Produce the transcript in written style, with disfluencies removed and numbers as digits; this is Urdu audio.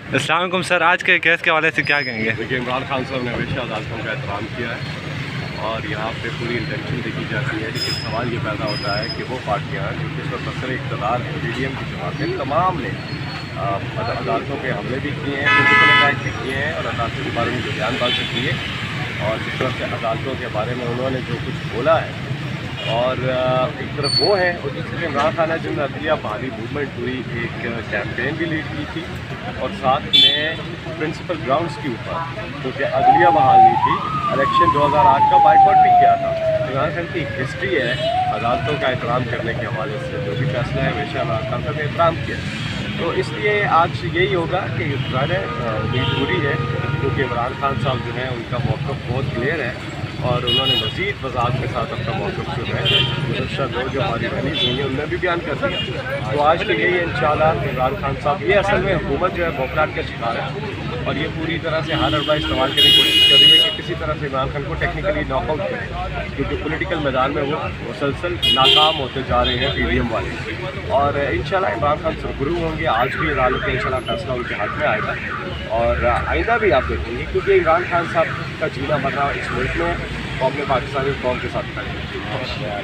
السلام علیکم سر، آج کے کیس کے حوالے سے کیا کہیں گے؟ دیکھیے، عمران خان صاحب نے ہمیشہ عدالتوں کا احترام کیا ہے اور یہاں پہ پوری انٹینشن دیکھی جاتی ہے، لیکن سوال یہ پیدا ہوتا ہے کہ وہ پارٹیاں جو کہ اس وقت اثر اقتدار ہے پی ڈی ایم کی جماعتیں تمام نے عدالتوں پہ حملے بھی کیے ہیں، پولیٹیکل اٹیک بھی کیے ہیں اور عدالتوں کے بارے میں جو بیان بازی کی ہے اور جس طرح سے عدالتوں کے بارے میں انہوں نے جو کچھ بولا ہے اور ایک طرف وہ ہیں اور دوسری عمران خان ہے جن میں عدلیہ بحالی موومنٹ ہوئی، ایک کیمپین بھی لیڈ کی تھی اور ساتھ میں پرنسپل گراؤنڈز کے اوپر کیونکہ عدلیہ بحال نہیں تھی، الیکشن 2008 کا بائیکاٹ بھی کیا تھا۔ عمران خان کی ایک ہسٹری ہے عدالتوں کا احترام کرنے کے حوالے سے، جو بھی فیصلہ ہے ہمیشہ عمران خان صاحب نے احترام کیا، تو اس لیے آج یہی ہوگا کہ ظاہر ہے امید پوری ہے کیونکہ عمران خان صاحب جو ہیں ان کا موقف بہت کلیئر ہے اور انہوں نے مزید وضاحت کے ساتھ اپنا موقف جو ہے گزشتہ دور جو ہماری ریلیز ہوئی ہے ان میں بھی بیان کر دیا، تو آج تو یہی ہے انشاءاللہ کہ عمران خان صاحب یہ اصل میں حکومت جو ہے بوکھلاٹ کا شکار ہے اور یہ پوری طرح سے ہر حربہ استعمال کرنے کی کوشش کر رہی ہے کہ کسی طرح سے عمران خان کو ٹیکنیکلی ناک آؤٹ کرے، کیونکہ پولیٹیکل میدان میں وہ مسلسل ناکام ہوتے جا رہے ہیں پی ڈی ایم والے، اور انشاءاللہ عمران خان سرخرو ہوں گے۔ آج بھی عدالت کا انشاءاللہ فیصلہ ان کے حق میں آئے گا اور آئندہ بھی آپ دیکھیں گے، کیونکہ عمران خان صاحب کا جینا مرنا اس ملک میں قوم پاکستانی قوم کے ساتھ کھڑے ہیں۔